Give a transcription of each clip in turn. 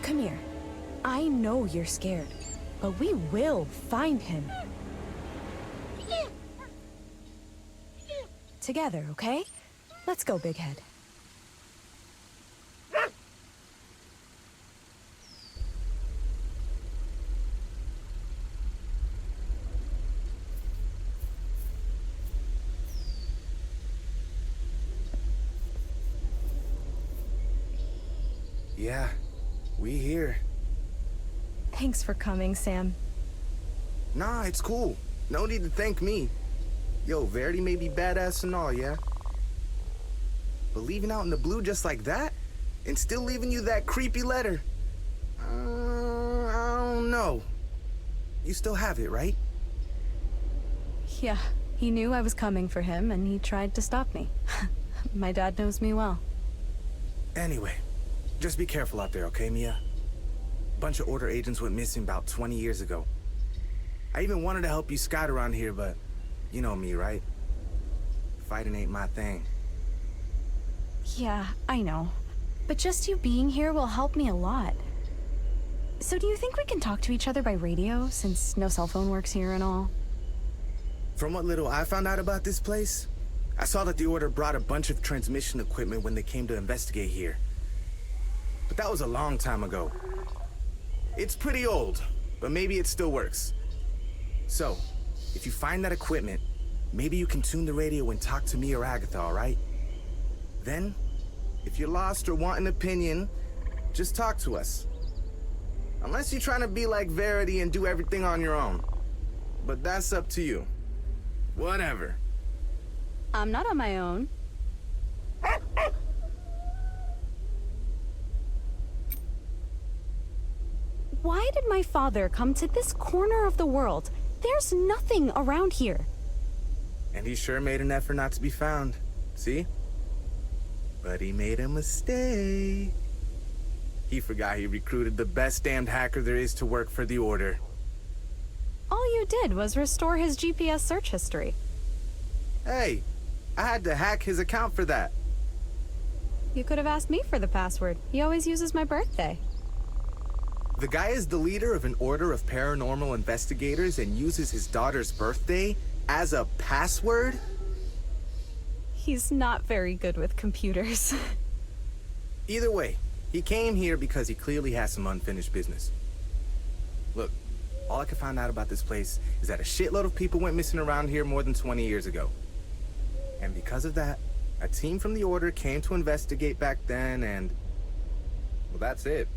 Come here. I know you're scared, but we will find him. Together, okay? Let's go, Big Head. Yeah, we here. Thanks for coming, Sam. Nah, it's cool. No need to thank me. Yo, Verity may be badass and all, yeah? But leaving out in the blue just like that? And still leaving you that creepy letter? I don't know. You still have it, right? Yeah, he knew I was coming for him, and he tried to stop me. My dad knows me well. Anyway, just be careful out there, okay, Mia? A bunch of Order agents went missing about 20 years ago. I even wanted to help you scout around here, but you know me, right? Fighting ain't my thing. Yeah, I know. But just you being here will help me a lot. So do you think we can talk to each other by radio, since no cell phone works here and all? From what little I found out about this place, I saw that the Order brought a bunch of transmission equipment when they came to investigate here. But that was a long time ago. It's pretty old, but maybe it still works. So, if you find that equipment, maybe you can tune the radio and talk to me or Agatha, alright? Then, if you're lost or want an opinion, just talk to us. Unless you're trying to be like Verity and do everything on your own. But that's up to you. Whatever. I'm not on my own. Why did my father come to this corner of the world? There's nothing around here. And he sure made an effort not to be found. See? But he made a mistake. He forgot he recruited the best damned hacker there is to work for the Order. All you did was restore his GPS search history. Hey, I had to hack his account for that. You could have asked me for the password. He always uses my birthday. The guy is the leader of an order of paranormal investigators and uses his daughter's birthday as a password? He's not very good with computers. Either way, he came here because he clearly has some unfinished business. Look, all I can find out about this place is that a shitload of people went missing around here more than 20 years ago. And because of that, a team from the Order came to investigate back then and... well, that's it.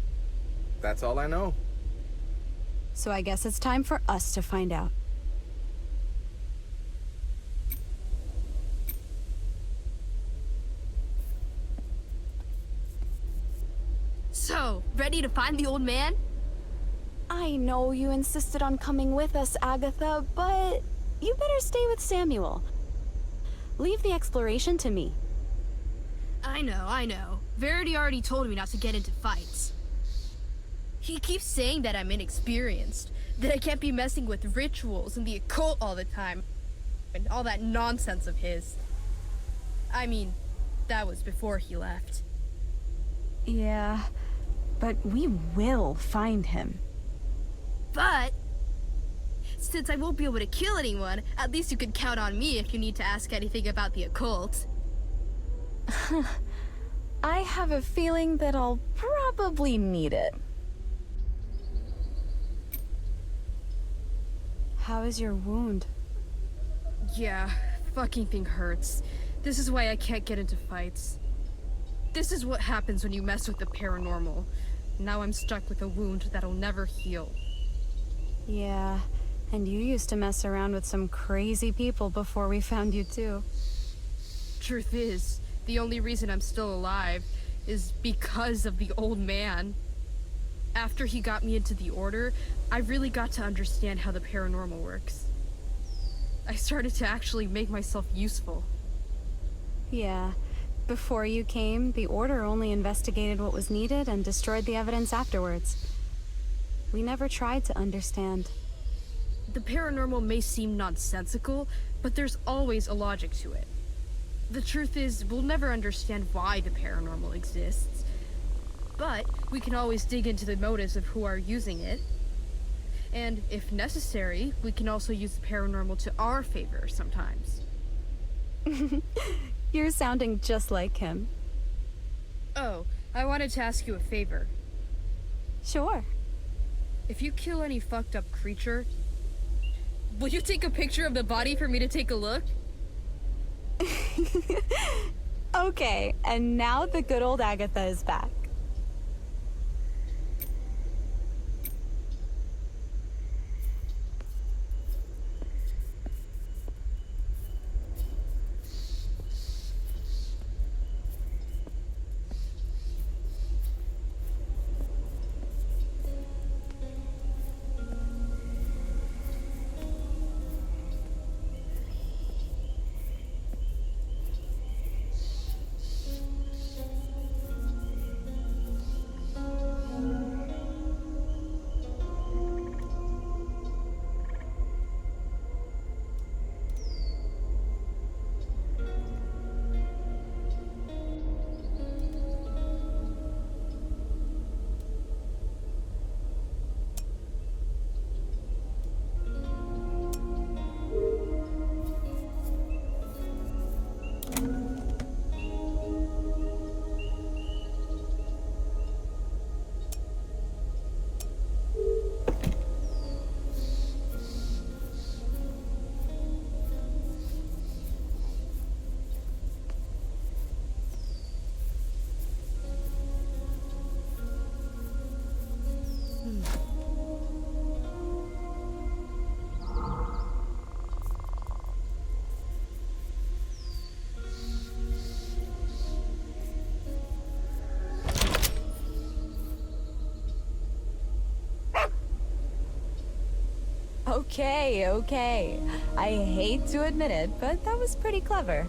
That's all I know. So I guess it's time for us to find out. So, ready to find the old man? I know you insisted on coming with us, Agatha, but you better stay with Samuel. Leave the exploration to me. I know. Verity already told me not to get into fights. He keeps saying that I'm inexperienced, that I can't be messing with rituals and the occult all the time, and all that nonsense of his. I mean, that was before he left. Yeah, but we will find him. But since I won't be able to kill anyone, at least you could count on me if you need to ask anything about the occult. I have a feeling that I'll probably need it. How is your wound? Yeah, fucking thing hurts. This is why I can't get into fights. This is what happens when you mess with the paranormal. Now I'm stuck with a wound that'll never heal. Yeah, And you used to mess around with some crazy people before we found you too. Truth is, the only reason I'm still alive is because of the old man. After he got me into the Order, I really got to understand how the paranormal works. I started to actually make myself useful. Yeah. Before you came, the Order only investigated what was needed and destroyed the evidence afterwards. We never tried to understand. The paranormal may seem nonsensical, but there's always a logic to it. The truth is, we'll never understand why the paranormal exists, but we can always dig into the motives of who are using it. And if necessary, we can also use the paranormal to our favor sometimes. You're sounding just like him. Oh, I wanted to ask you a favor. Sure. If you kill any fucked up creature, will you take a picture of the body for me to take a look? Okay, and now the good old Agatha is back. Okay. I hate to admit it, but that was pretty clever.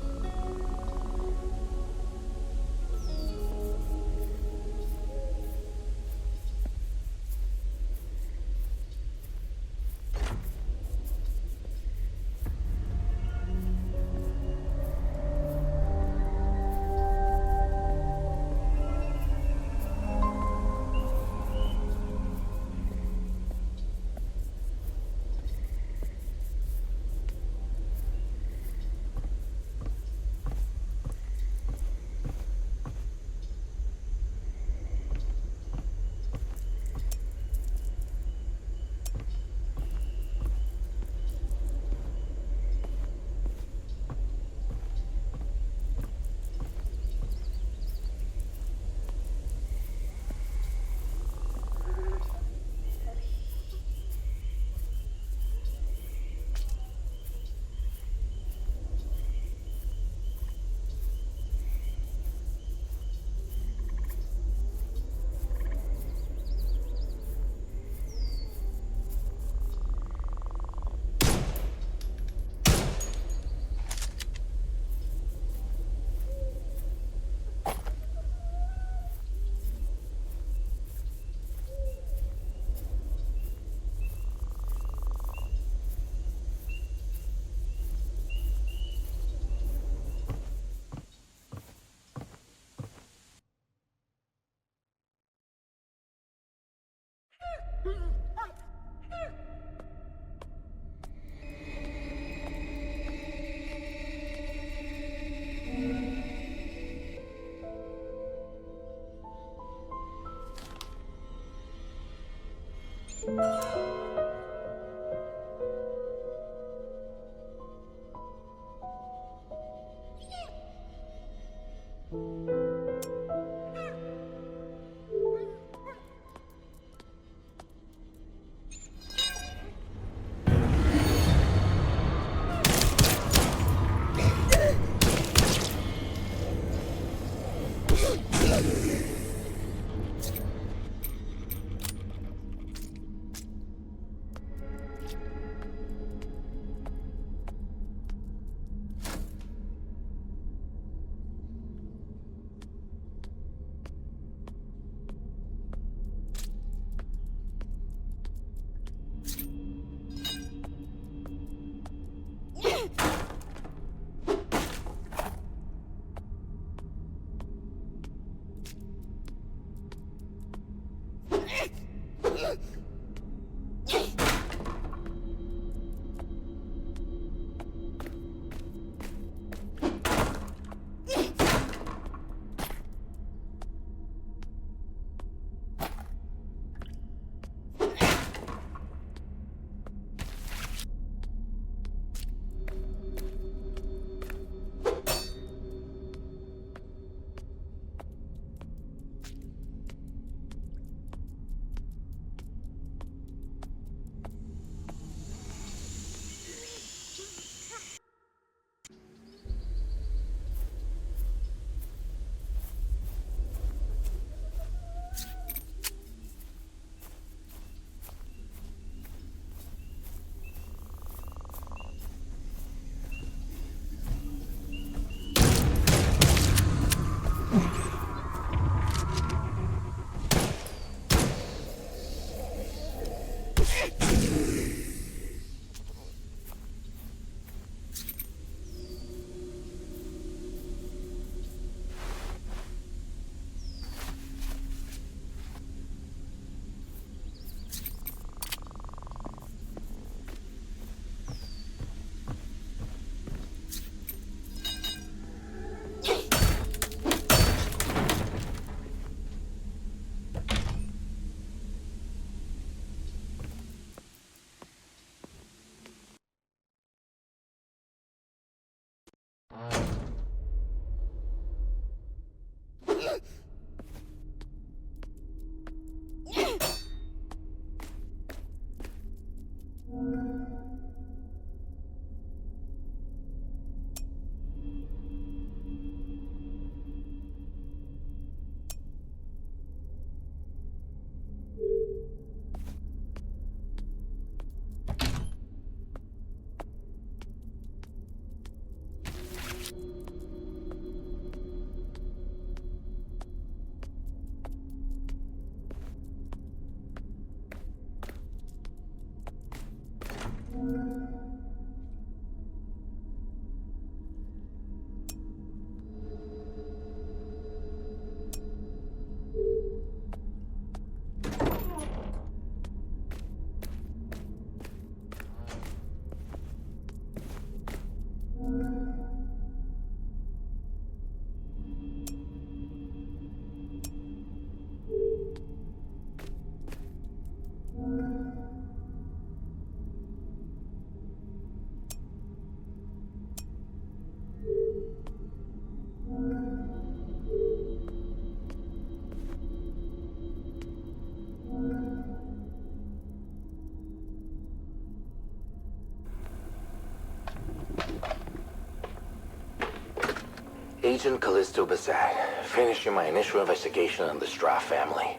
Agent Callisto Bassett, finishing my initial investigation on the Straw family.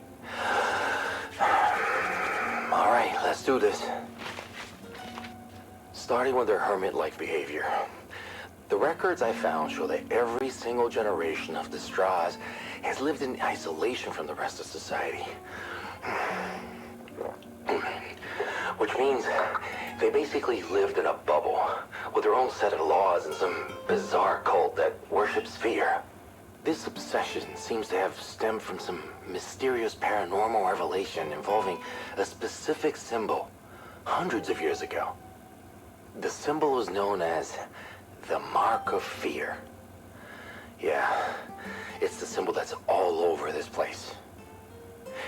All right, let's do this. Starting with their hermit-like behavior. The records I found show that every single generation of the Straws has lived in isolation from the rest of society. Which means they basically lived in a bubble with their own set of laws and some bizarre cult that worships fear. This obsession seems to have stemmed from some mysterious paranormal revelation involving a specific symbol hundreds of years ago. The symbol was known as the Mark of Fear. Yeah, it's the symbol that's all over this place.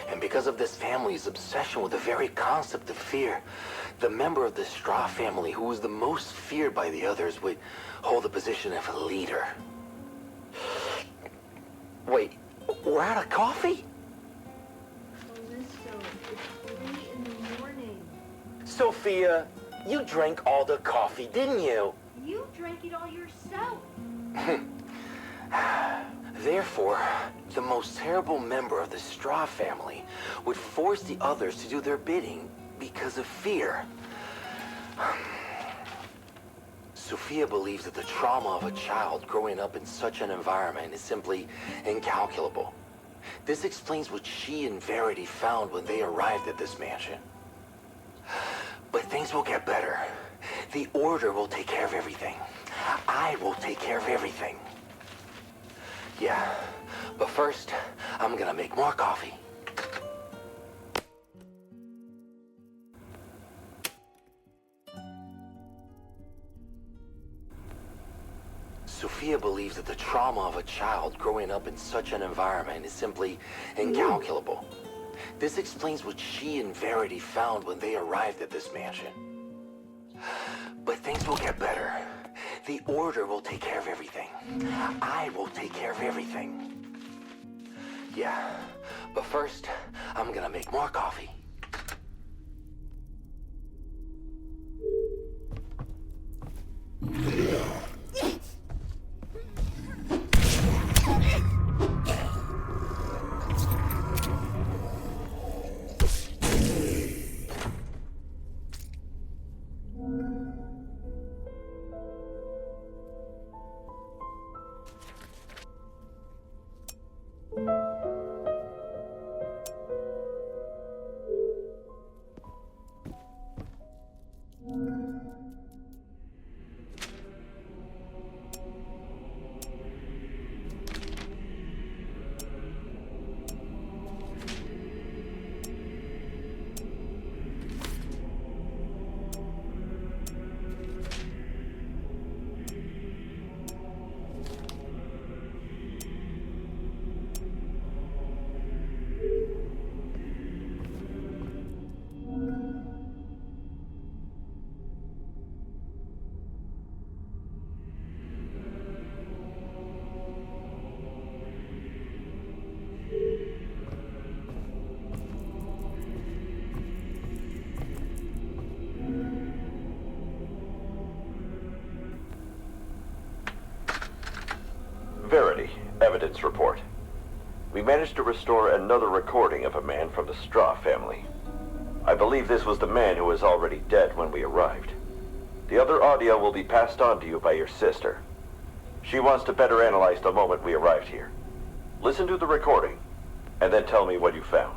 And because of this family's obsession with the very concept of fear, the member of the Straw family who was the most feared by the others would hold the position of a leader. Wait, we're out of coffee? Callisto, it's 3 in the morning. Sophia, you drank all the coffee, didn't you? You drank it all yourself. Therefore, the most terrible member of the Straw family would force the others to do their bidding because of fear. Sophia believes that the trauma of a child growing up in such an environment is simply incalculable. This explains what she and Verity found when they arrived at this mansion. But things will get better. The Order will take care of everything. I will take care of everything. Yeah, but first, I'm gonna make more coffee. Sophia believes that the trauma of a child growing up in such an environment is simply incalculable. This explains what she and Verity found when they arrived at this mansion. But things will get better. The Order will take care of everything. I will take care of everything. Yeah, but first, I'm gonna make more coffee. Verity, evidence report. We managed to restore another recording of a man from the Straw family. I believe this was the man who was already dead when we arrived. The other audio will be passed on to you by your sister. She wants to better analyze the moment we arrived here. Listen to the recording, and then tell me what you found.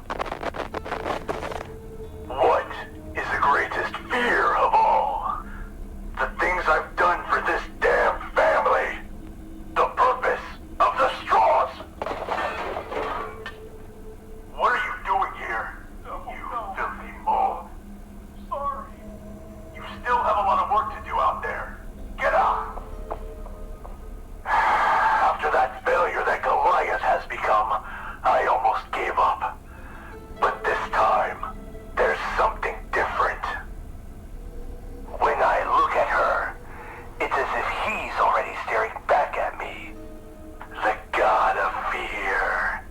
What is the greatest fear of all? The things I've done for this damn family. The purpose of the straws. What are you doing here? You filthy mole. Sorry. You still have a lot of work to do out there. Get out. After that failure that Goliath has become, I almost gave up. But this time, there's something different. When I look at her, it's as if he's already staring back at me. The god of fear.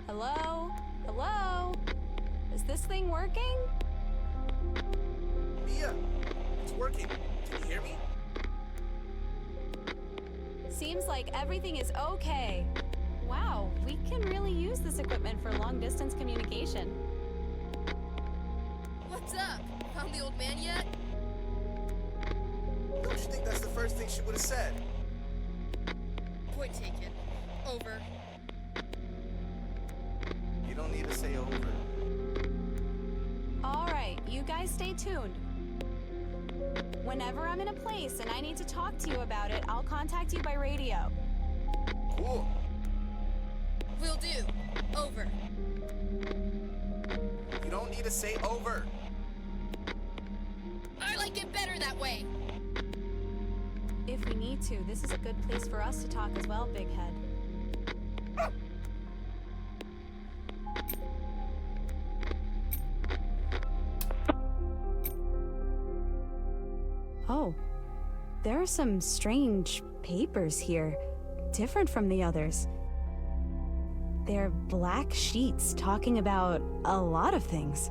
Hello? Hello? Is this thing working? Mia, it's working. Can you hear me? Seems like everything is okay. Wow, we can really use this equipment for long-distance communication. What's up? Found the old man yet? Don't you think that's the first thing she would have said? Point taken. Over. You don't need to say over. All right, you guys stay tuned. Whenever I'm in a place and I need to talk to you about it, I'll contact you by radio. Cool. Will do. Over. You don't need to say over. I like it better that way. If we need to, this is a good place for us to talk as well, Big Head. Oh, there are some strange papers here, different from the others. They're black sheets talking about a lot of things.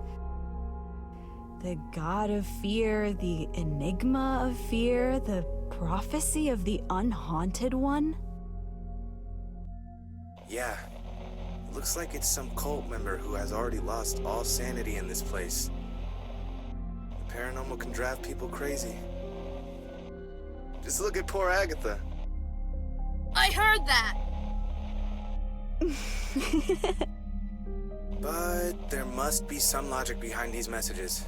The god of fear, the enigma of fear, the prophecy of the unhaunted one. Yeah. It looks like it's some cult member who has already lost all sanity in this place. The paranormal can drive people crazy. Just look at poor Agatha. I heard that! But there must be some logic behind these messages.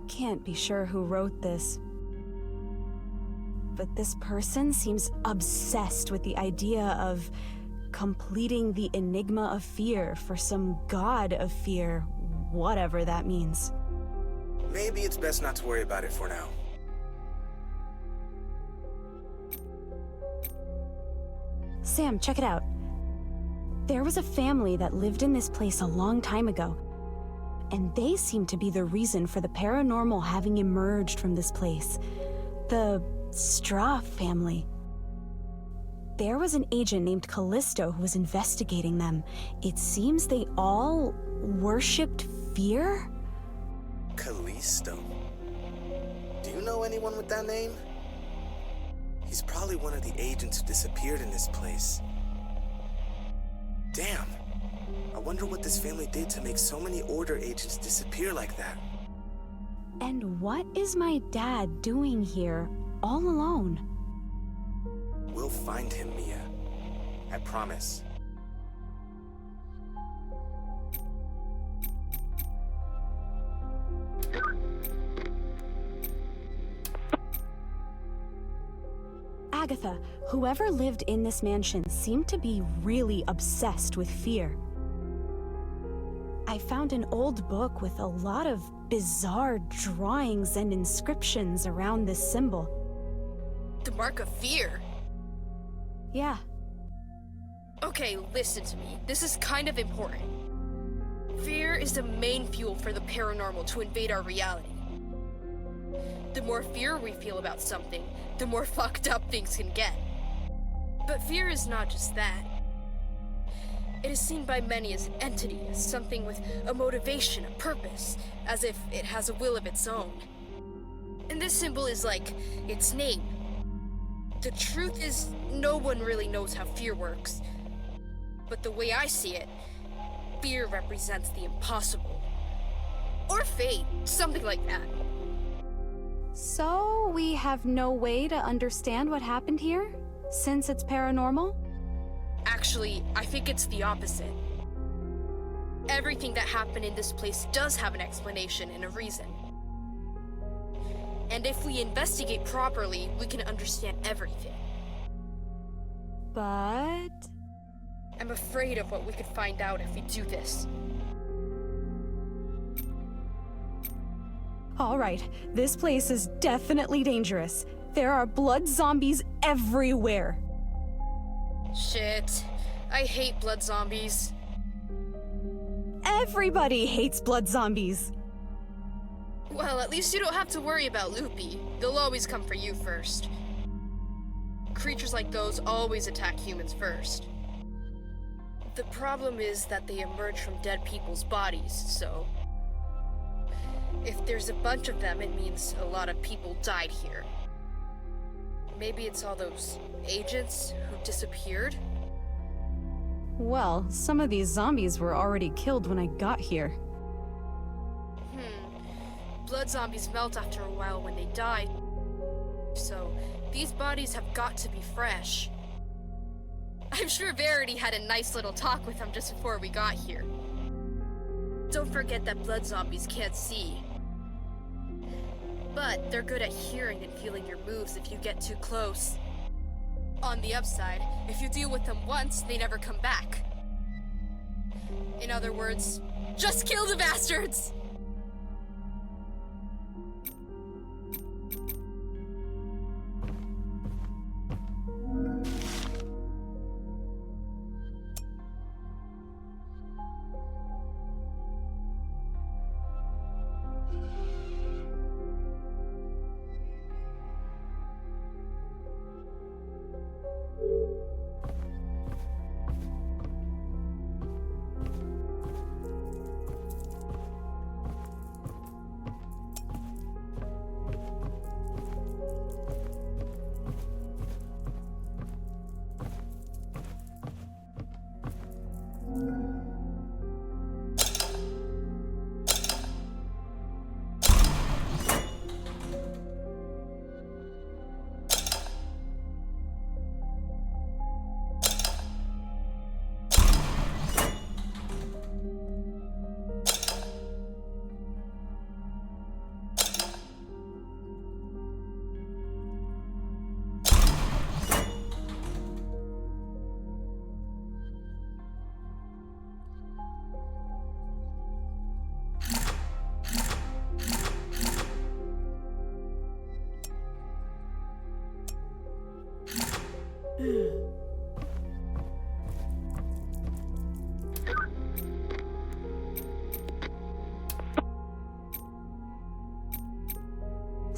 Can't be sure who wrote this. But this person seems obsessed with the idea of completing the Enigma of Fear for some god of fear, whatever that means. Maybe it's best not to worry about it for now. Sam, check it out. There was a family that lived in this place a long time ago, and they seem to be the reason for the paranormal having emerged from this place. The Straw family. There was an agent named Callisto who was investigating them. It seems they all worshipped fear? Callisto. Do you know anyone with that name? He's probably one of the agents who disappeared in this place. Damn. I wonder what this family did to make so many Order agents disappear like that. And what is my dad doing here, all alone? We'll find him, Mia. I promise. Agatha, whoever lived in this mansion seemed to be really obsessed with fear. I found an old book with a lot of bizarre drawings and inscriptions around this symbol. The mark of fear? Yeah. Okay, listen to me. This is kind of important. Fear is the main fuel for the paranormal to invade our reality. The more fear we feel about something, the more fucked up things can get. But fear is not just that. It is seen by many as an entity, as something with a motivation, a purpose, as if it has a will of its own. And this symbol is like its name. The truth is, no one really knows how fear works. But the way I see it, fear represents the impossible. Or fate, something like that. So, we have no way to understand what happened here, since it's paranormal? Actually, I think it's the opposite. Everything that happened in this place does have an explanation and a reason. And if we investigate properly, we can understand everything. But... I'm afraid of what we could find out if we do this. Alright, this place is definitely dangerous. There are blood zombies everywhere. Shit. I hate blood zombies. Everybody hates blood zombies. Well, at least you don't have to worry about Lupi. They'll always come for you first. Creatures like those always attack humans first. The problem is that they emerge from dead people's bodies, so... if there's a bunch of them, it means a lot of people died here. Maybe it's all those agents who disappeared? Well, some of these zombies were already killed when I got here. Blood zombies melt after a while when they die. So, these bodies have got to be fresh. I'm sure Verity had a nice little talk with them just before we got here. Don't forget that blood zombies can't see. But they're good at hearing and feeling your moves if you get too close. On the upside, if you deal with them once, they never come back. In other words, just kill the bastards!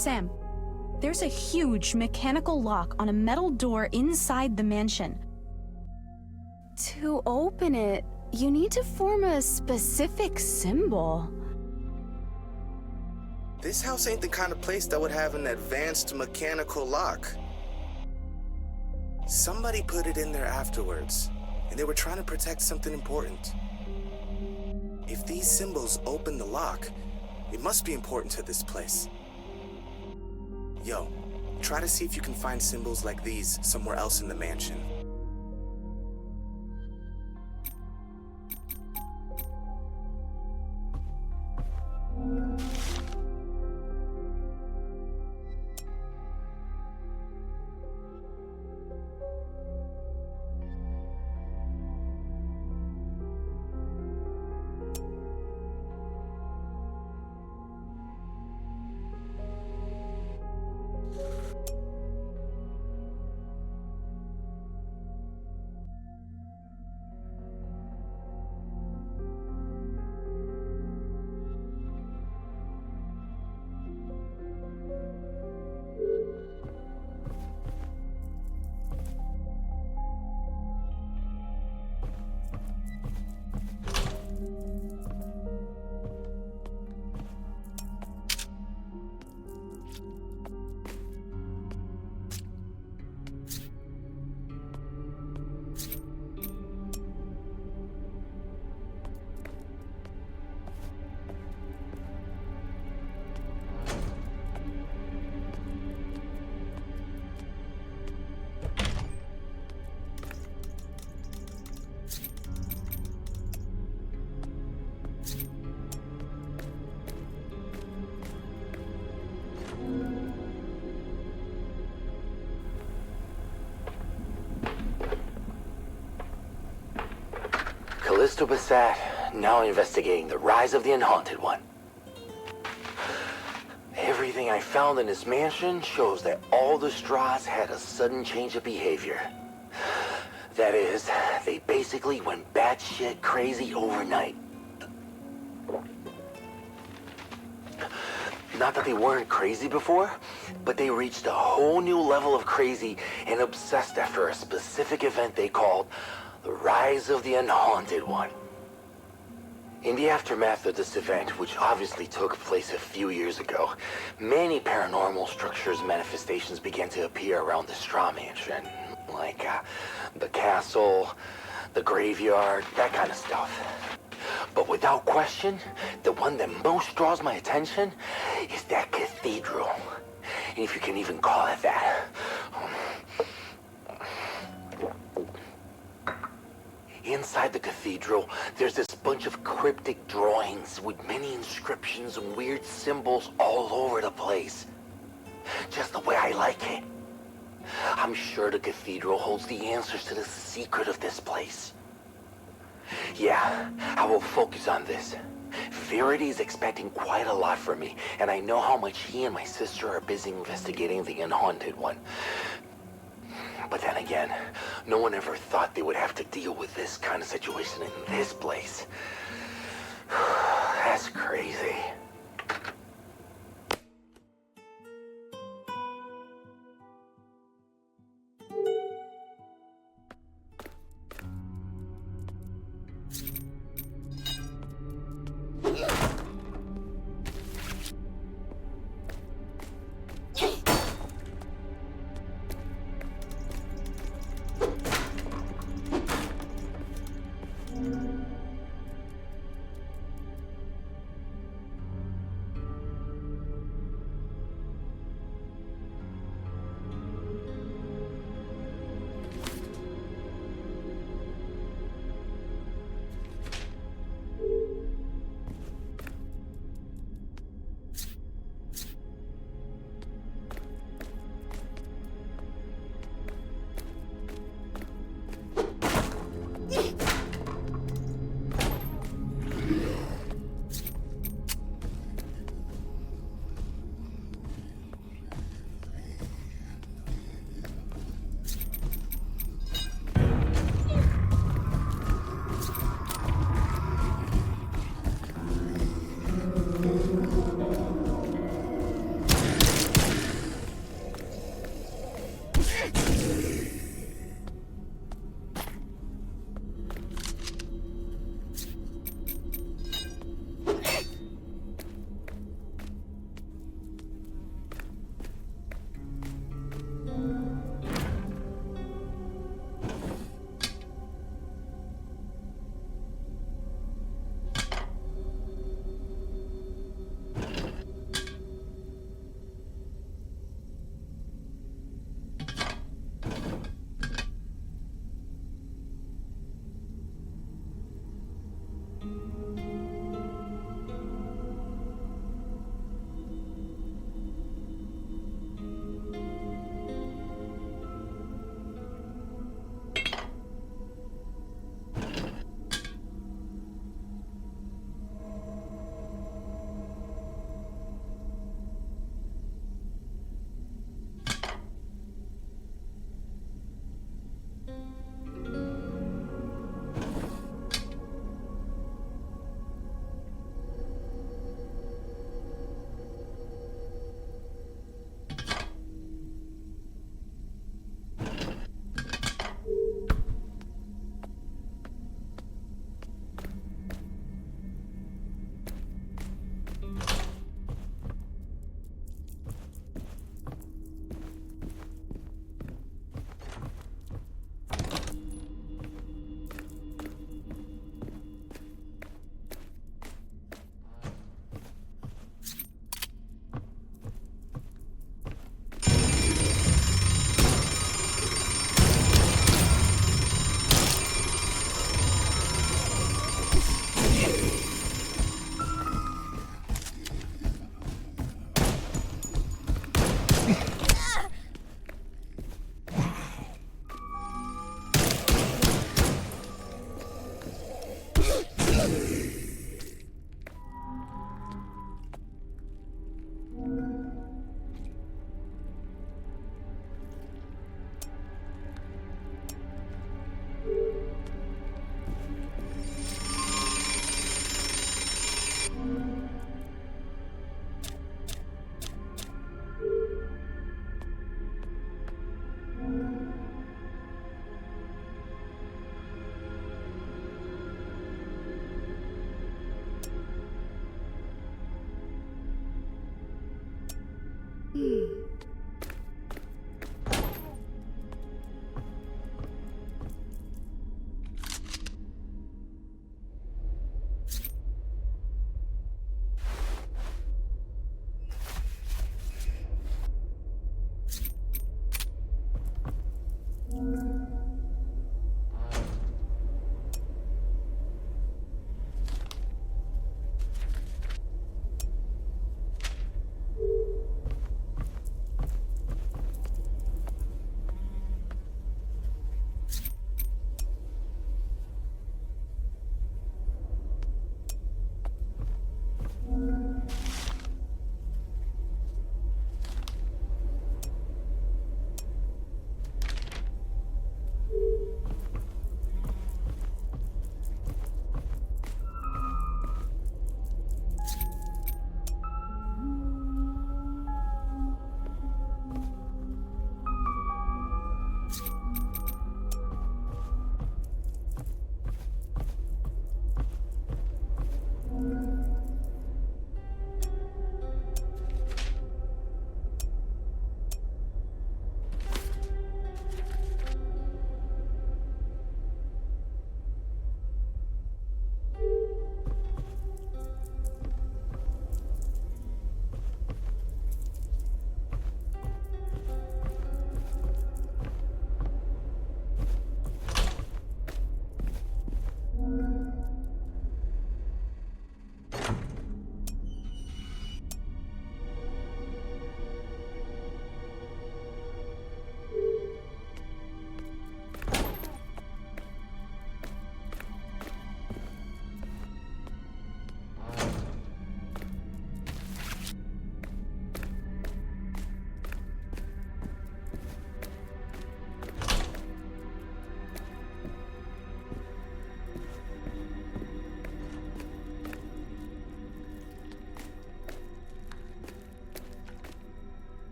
Sam, there's a huge mechanical lock on a metal door inside the mansion. To open it, you need to form a specific symbol. This house ain't the kind of place that would have an advanced mechanical lock. Somebody put it in there afterwards, and they were trying to protect something important. If these symbols open the lock, it must be important to this place. Yo, try to see if you can find symbols like these somewhere else in the mansion. Callisto Bassett, now investigating the rise of the Unhaunted One. Everything I found in this mansion shows that all the straws had a sudden change of behavior. That is, they basically went batshit crazy overnight. Not that they weren't crazy before, but they reached a whole new level of crazy and obsessed after a specific event they called the Rise of the Unhaunted One. In the aftermath of this event, which obviously took place a few years ago, many paranormal structures and manifestations began to appear around the Straw Mansion. Like the castle, the graveyard, that kind of stuff. But without question, the one that most draws my attention is that cathedral. And if you can even call it that. Inside the cathedral, there's this bunch of cryptic drawings with many inscriptions and weird symbols all over the place. Just the way I like it. I'm sure the cathedral holds the answers to the secret of this place. Yeah, I will focus on this. Verity is expecting quite a lot from me, and I know how much he and my sister are busy investigating the Unhaunted One. But then again, no one ever thought they would have to deal with this kind of situation in this place. That's crazy.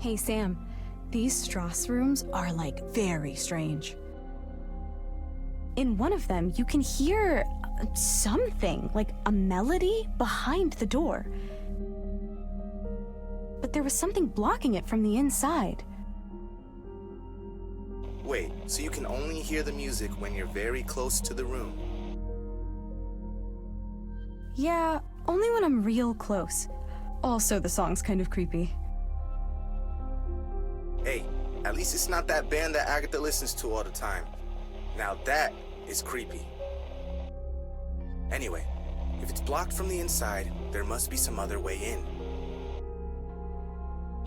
Hey Sam, these Strauss rooms are like very strange. In one of them, you can hear something, like a melody behind the door. But there was something blocking it from the inside. Wait, so you can only hear the music when you're very close to the room? Yeah, only when I'm real close. Also, the song's kind of creepy. Hey, at least it's not that band that Agatha listens to all the time. Now that is creepy. Anyway, if it's blocked from the inside, there must be some other way in.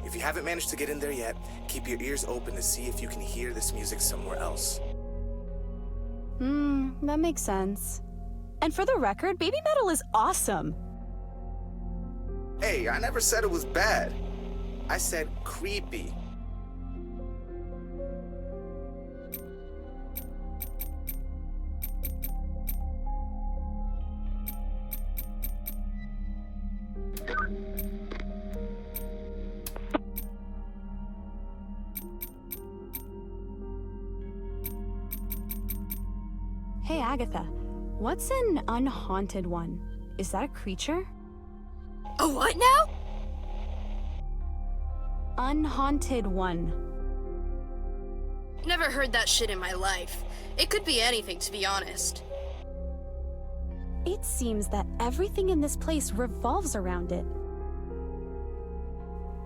If you haven't managed to get in there yet, keep your ears open to see if you can hear this music somewhere else. That makes sense. And for the record, baby metal is awesome. Hey, I never said it was bad. I said creepy. Hey Agatha, what's an unhaunted one? Is that a creature? A what now? Unhaunted one. Never heard that shit in my life. It could be anything, to be honest. It seems that everything in this place revolves around it.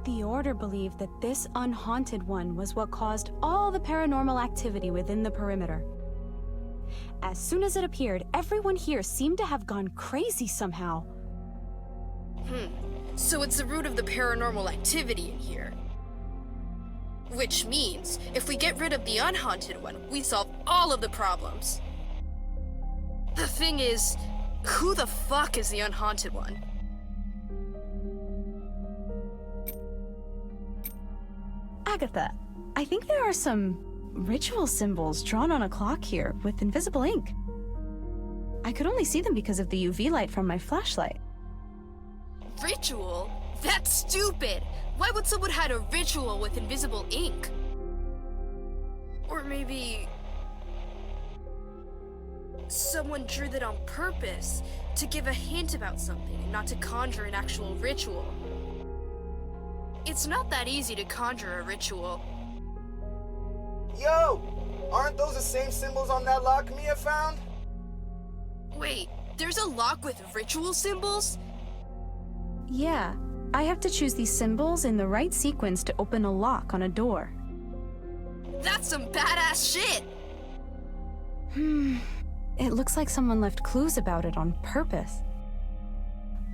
The Order believed that this unhaunted one was what caused all the paranormal activity within the perimeter. As soon as it appeared, everyone here seemed to have gone crazy somehow. So it's the root of the paranormal activity in here. Which means, if we get rid of the unhaunted one, we solve all of the problems. The thing is, who the fuck is the unhaunted one? Agatha, I think there are some ritual symbols drawn on a clock here with invisible ink. I could only see them because of the UV light from my flashlight. Ritual? That's stupid! Why would someone hide a ritual with invisible ink? Or maybe... someone drew that on purpose to give a hint about something and not to conjure an actual ritual. It's not that easy to conjure a ritual. Yo! Aren't those the same symbols on that lock Mia found? Wait, there's a lock with ritual symbols? Yeah, I have to choose these symbols in the right sequence to open a lock on a door. That's some badass shit! It looks like someone left clues about it on purpose.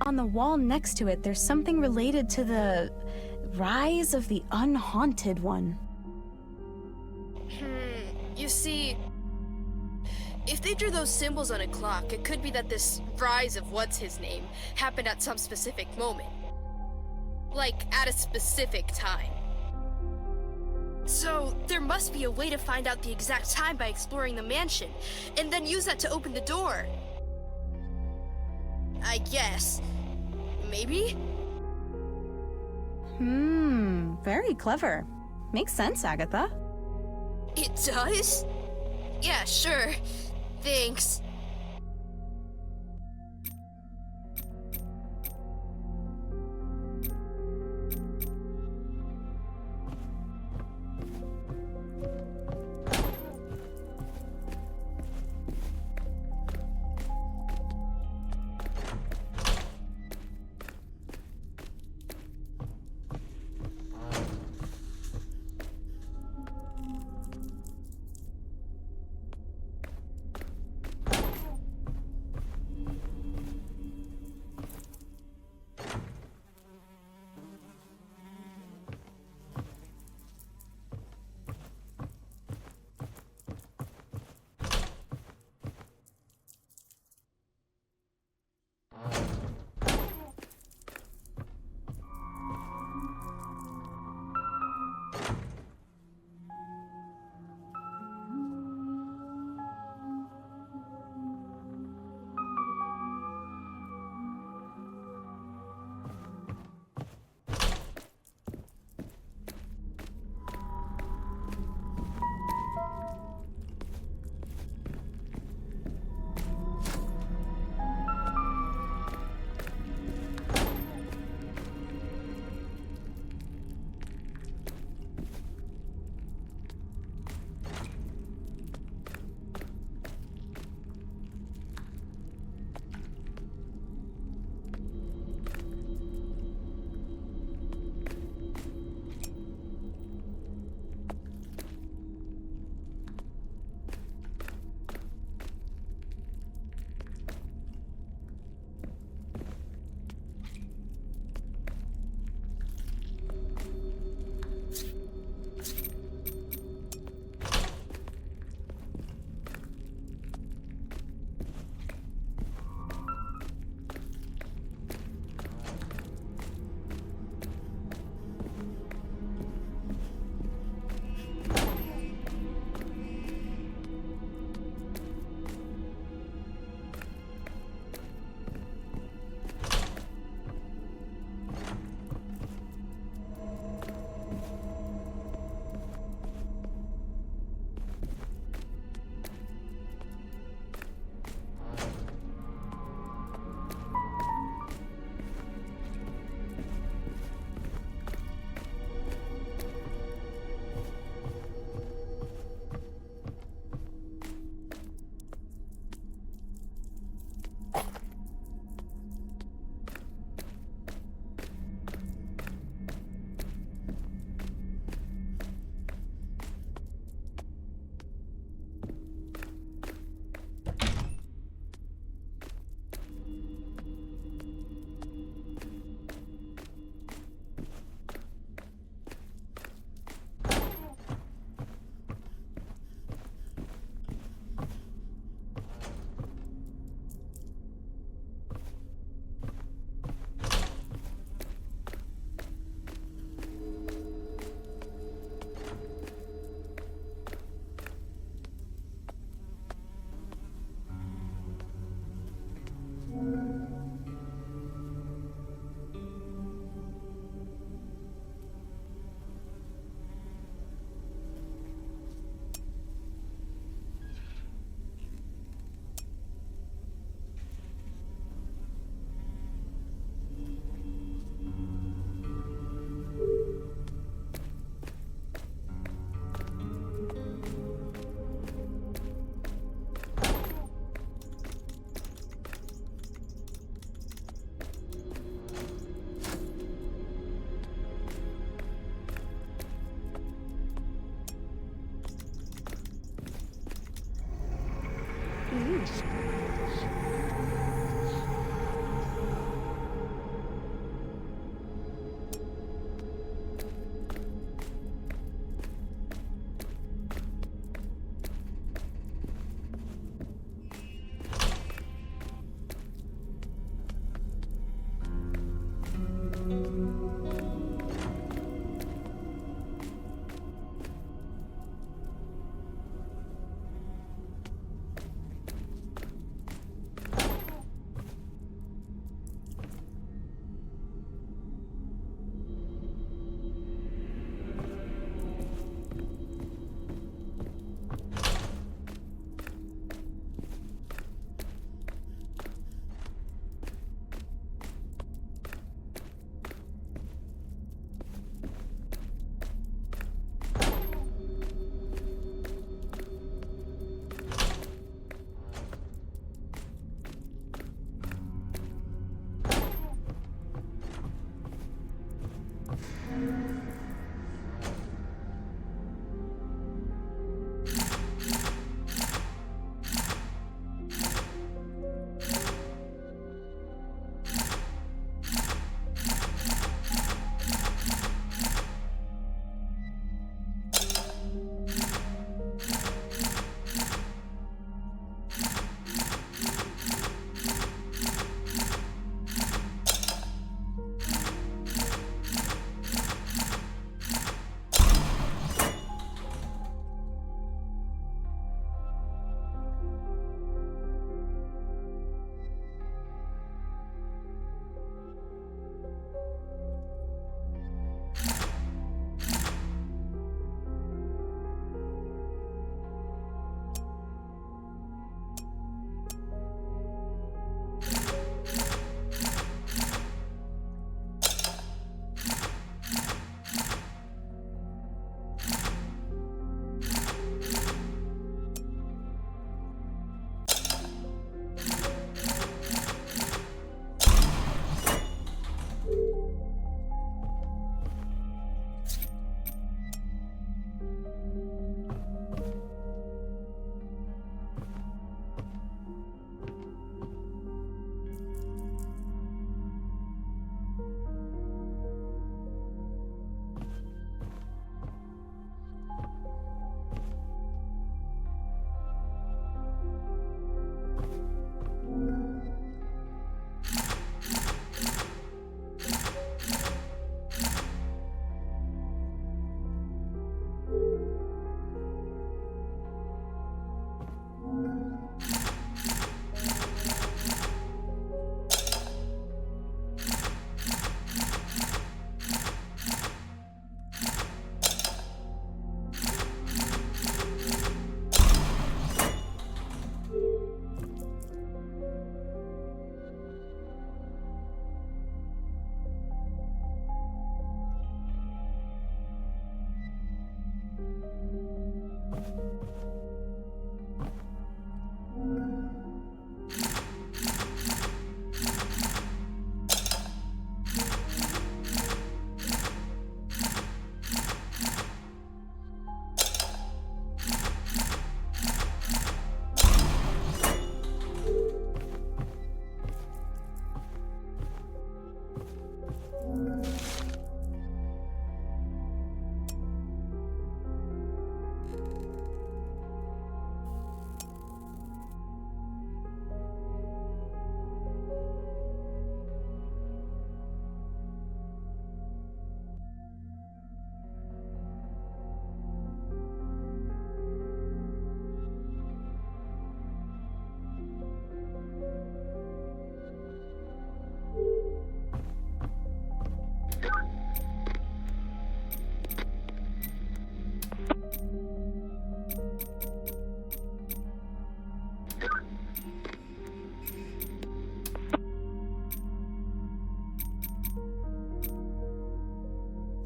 On the wall next to it, there's something related to the rise of the unhaunted one. You see, if they drew those symbols on a clock, it could be that this rise of what's-his-name happened at some specific moment. Like, at a specific time. So, there must be a way to find out the exact time by exploring the mansion, and then use that to open the door. I guess. Maybe? Very clever. Makes sense, Agatha. It does? Yeah, sure. Thanks.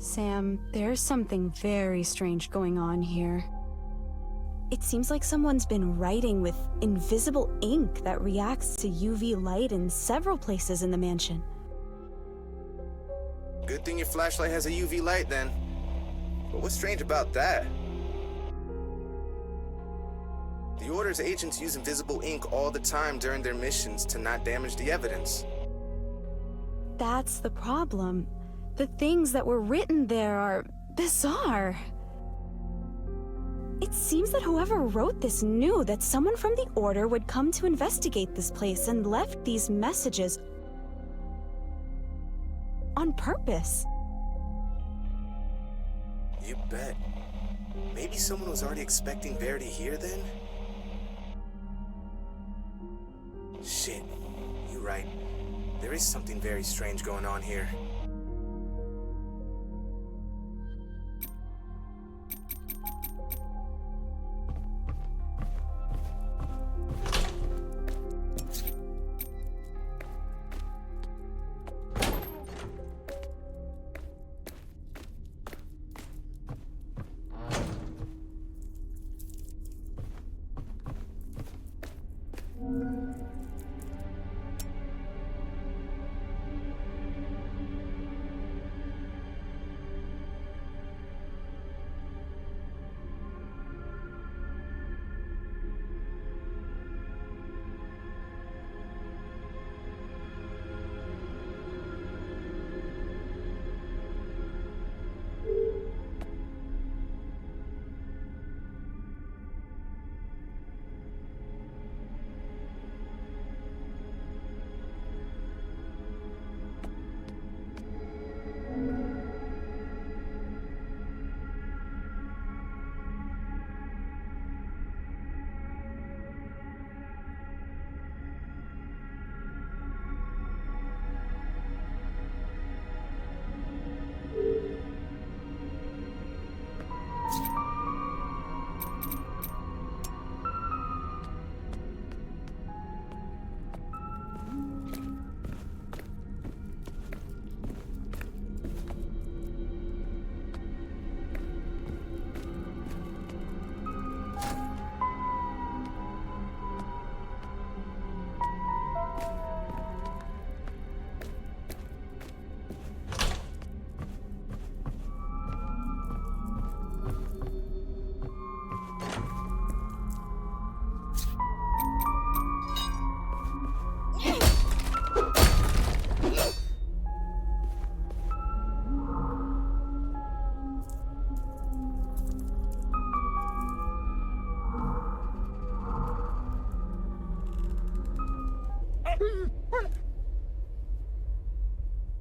Sam, there's something very strange going on here. It seems like someone's been writing with invisible ink that reacts to UV light in several places in the mansion. Good thing your flashlight has a UV light then. But what's strange about that? The Order's agents use invisible ink all the time during their missions to not damage the evidence. That's the problem. The things that were written there are bizarre. It seems that whoever wrote this knew that someone from the Order would come to investigate this place and left these messages on purpose. You bet. Maybe someone was already expecting Verity here then? Shit, you're right. There is something very strange going on here.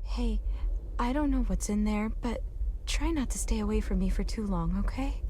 Hey, I don't know what's in there, but try not to stay away from me for too long, okay?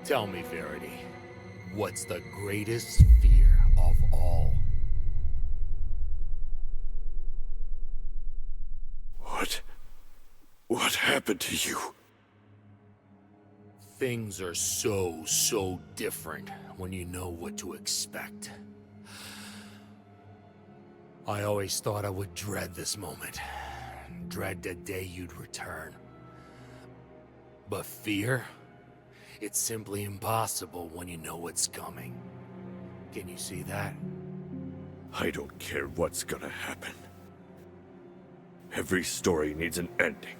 Tell me, Verity, what's the greatest fear of all? What happened to you? Things are so different when you know what to expect. I always thought I would dread this moment. Dread the day you'd return. But fear? It's simply impossible when you know what's coming. Can you see that? I don't care what's gonna happen. Every story needs an ending.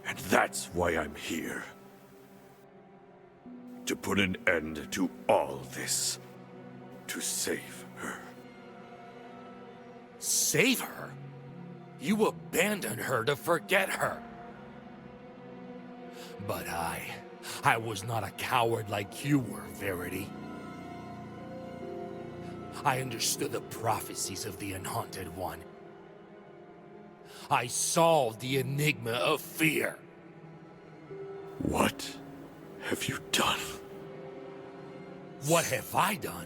And that's why I'm here. To put an end to all this. To save her. Save her? You abandoned her to forget her. But I was not a coward like you were, Verity. I understood the prophecies of the Unhaunted One. I solved the Enigma of Fear. What have you done? What have I done?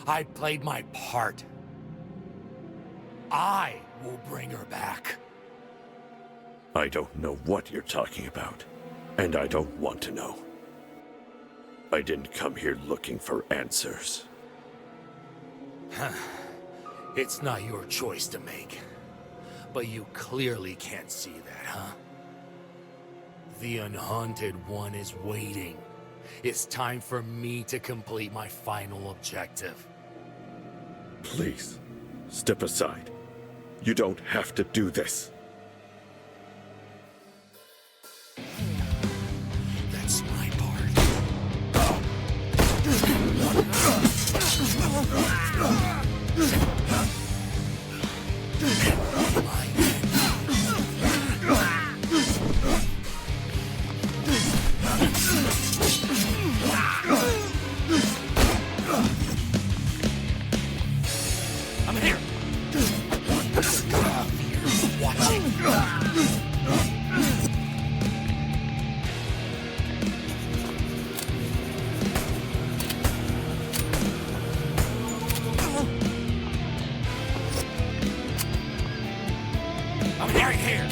I played my part. I will bring her back. I don't know what you're talking about, and I don't want to know. I didn't come here looking for answers. It's not your choice to make. But you clearly can't see that, huh? The Unhaunted One is waiting. It's time for me to complete my final objective. Please, step aside. You don't have to do this. That's my part. I'm here. Fear's watching. I'm right here.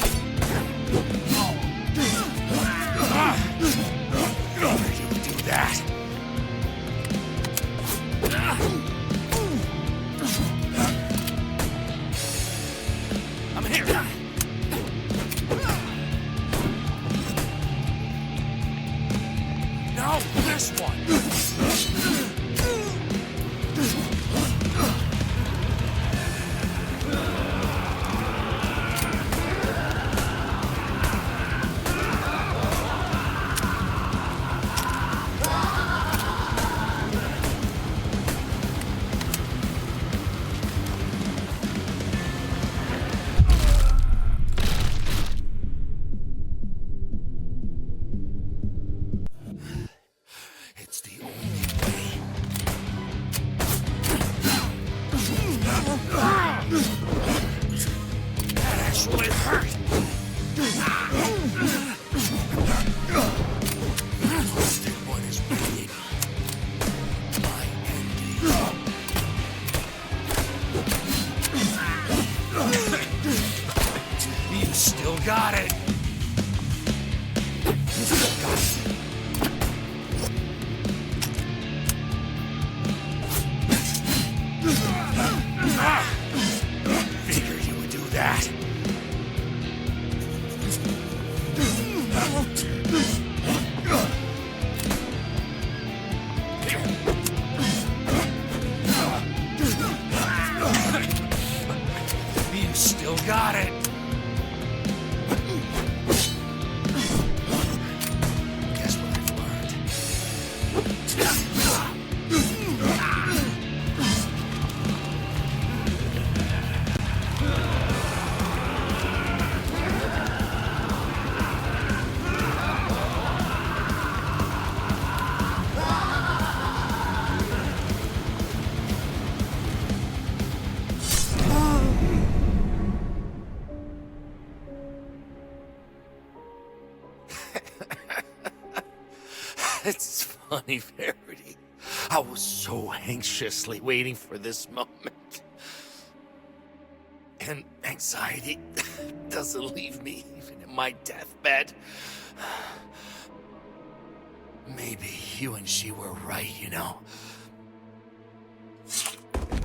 Figured you would do that. I'm here. No, this one. It's the only way. That actually hurt. The Haunted One is waiting. My ending. You still got it. You still got it. Figured you would do that. You still got it. Guess what I've learned? It's Honey Verity, I was so anxiously waiting for this moment. And anxiety doesn't leave me even in my deathbed. Maybe you and she were right, you know.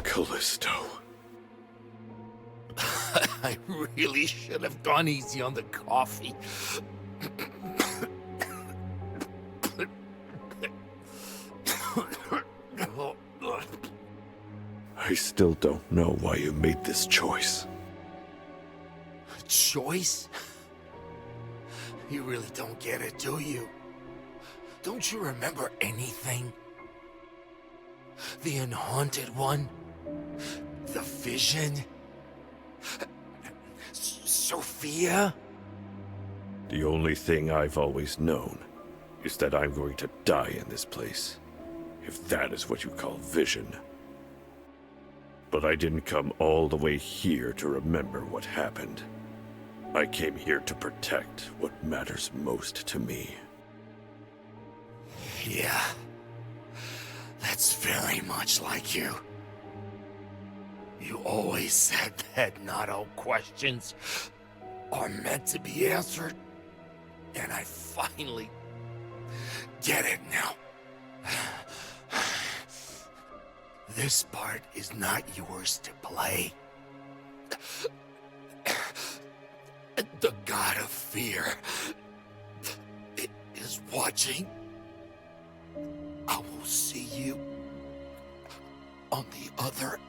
Callisto. I really should have gone easy on the coffee. I still don't know why you made this choice. Choice? You really don't get it, do you? Don't you remember anything? The unhaunted one? The vision? Sophia? The only thing I've always known is that I'm going to die in this place, if that is what you call vision. But I didn't come all the way here to remember what happened. I came here to protect what matters most to me. Yeah. That's very much like you. You always said that not all questions are meant to be answered. And I finally get it now. This part is not yours to play. The god of fear is watching. I will see you on the other